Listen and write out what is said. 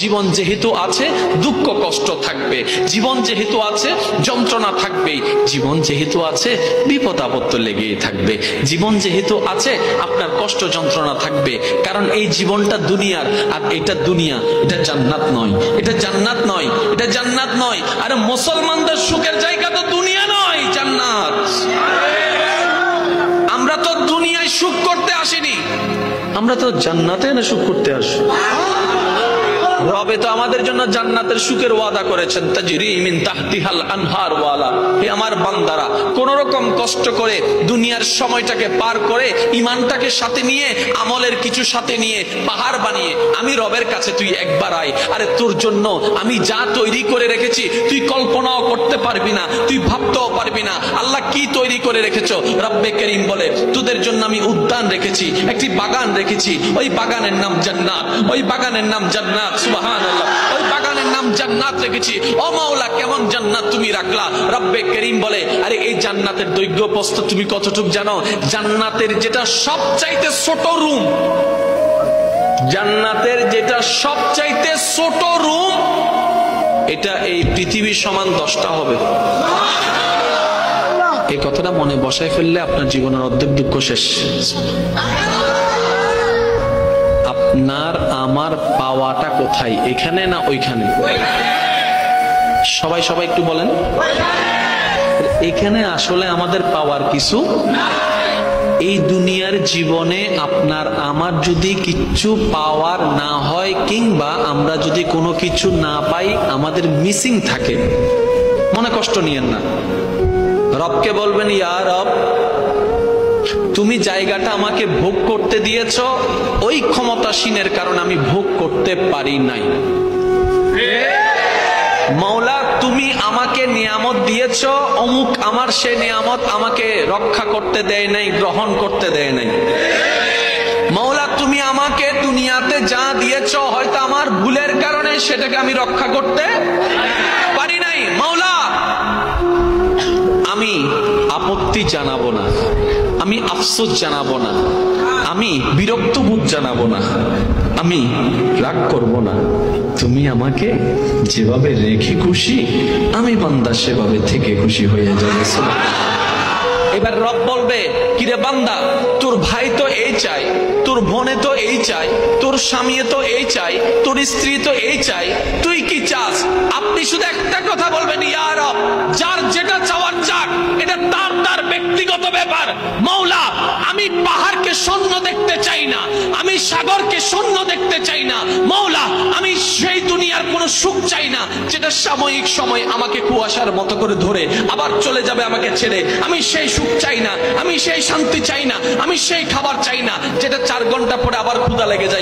জীবন যেহেতু আছে দুঃখ কষ্ট থাকবে, জীবন যেহেতু আছে যন্ত্রণা থাকবে, জীবন যেহেতু আছে বিপদ আপদ তো লেগেই থাকবে, জীবন যেহেতু আছে আপনার কষ্ট যন্ত্রণা থাকবে। কারণ এই জীবনটা দুনিয়ার, আর এটা দুনিয়া, এটা জান্নাত নয়, এটা জান্নাত নয়, এটা জান্নাত নয়। আরে মুসলমানদের সুখের জায়গা তো দুনিয়া নয়, জান্নাত। আমরা তো দুনিয়ায় সুখ করতে আসিনি, আমরা তো জান্নাতে না সুখ করতে আসি। রবে তো আমাদের জন্য জান্নাতের সুখের ওয়াদা করেছেন, তাজরি মিন তাহতিহাল আনহার ওয়ালা। হে আমার বান্দারা, কোন রকম কষ্ট করে দুনিয়ার সময়টাকে পার করে ঈমানটাকে সাথে নিয়ে, আমলের কিছু সাথে নিয়ে পাহাড় বানিয়ে আমি রবের কাছে তুই একবার আয়। আরে তোর জন্য আমি যা তৈরি করে রেখেছি তুই কল্পনাও করতে পারবি না, তুই ভাবতেও পারবি না আল্লাহ কি তৈরি করে রেখেছো। রব্বে করিম বলে তোদের জন্য আমি উদ্যান রেখেছি, একটি বাগান রেখেছি, ওই বাগানের নাম জান্নাত, ওই বাগানের নাম জান্নাত। সুবহানাল্লাহ, ওই বাগানের নাম জান্নাত রেখেছি। ও মাওলা, কেমন জান্নাত তুমি রাখলা। রব্বে করিম বলে আরে এই জান্নাতের দৈর্ঘ্য প্রস্থ তুমি কতটুকু জানো? জান্নাতের যেটা সবচাইতে ছোট রুম, জান্নাতের যেটা সবচাইতে ছোট রুম, এটা এই পৃথিবীর সমান 10টা হবে। এই কথাটা মনে বসায় ফেললে আপনার জীবনের অর্ধেক দুঃখ শেষ। আপনার আমার পাওয়াটা কোথায়, এখানে না ওইখানে? সবাই সবাই একটু বলেন। এখানে আসলে আমাদের পাওয়ার কিছু। এই দুনিয়ার জীবনে আপনার আমার যদি কিচ্ছু পাওয়ার না হয়, কিংবা আমরা যদি কোনো কিছু না পাই, আমাদের মিসিং থাকে, মনে কষ্ট নিয়েন না। রবকে বলবেন, ইয়া রব, তুমি জায়গাটা আমাকে ভোগ করতে দিয়েছ, ওই ক্ষমতাসীনের কারণে আমি ভোগ করতে পারি নাই। মাওলা, তুমি আমাকে নিয়ামত দিয়েছ, অমুক আমার সে নিয়ামত আমাকে রক্ষা করতে দেয় নাই, গ্রহণ করতে দেয় নাই। মাওলা, তুমি আমাকে দুনিয়াতে যা দিয়েছ, হয়তো আমার ভুলের কারণে সেটাকে আমি রক্ষা করতে পারি নাই। মাওলা, আমি আপত্তি জানাবো না, আমি আফসোস জানাবো না, আমি বিরক্ত বোধ জানাবো না, আমি রাগ করব না। তুমি আমাকে যেভাবে রেখে খুশি, আমি বান্দা সেভাবে থেকে খুশি হয়ে যাবে। এবার রব বলবে, কিরে বান্দা, তোর ভাই তো এই চাই, তোর বোনে তো এই চাই, তোর স্বামী তো এই চাই, তোর স্ত্রী তো এই চাই, তুই কি চাস? আপনি শুধু একটা কথা বলবেন, ইয়া রব, যার যেটা চাওয়ার চাক, এটা তার তার ব্যক্তিগত ব্যাপার। মাওলা, আমি পাহাড়কে শূন্য দেখতে চাই না, আমি সাগরকে শূন্য দেখতে চাই না। মাওলা, আমি সেই দুনিয়ার কোন সুখ চাই না যেটা সাময়িক সময় আমাকে কুয়াশার মতো করে ধরে আবার চলে যাবে আমাকে ছেড়ে। আমি সেই সুখ চাই না, আমি সেই শান্তি চাই না, আমি সেই খাবার চাই না যেটা 4 ঘন্টা পরে আবার ক্ষুধা লেগে যায়।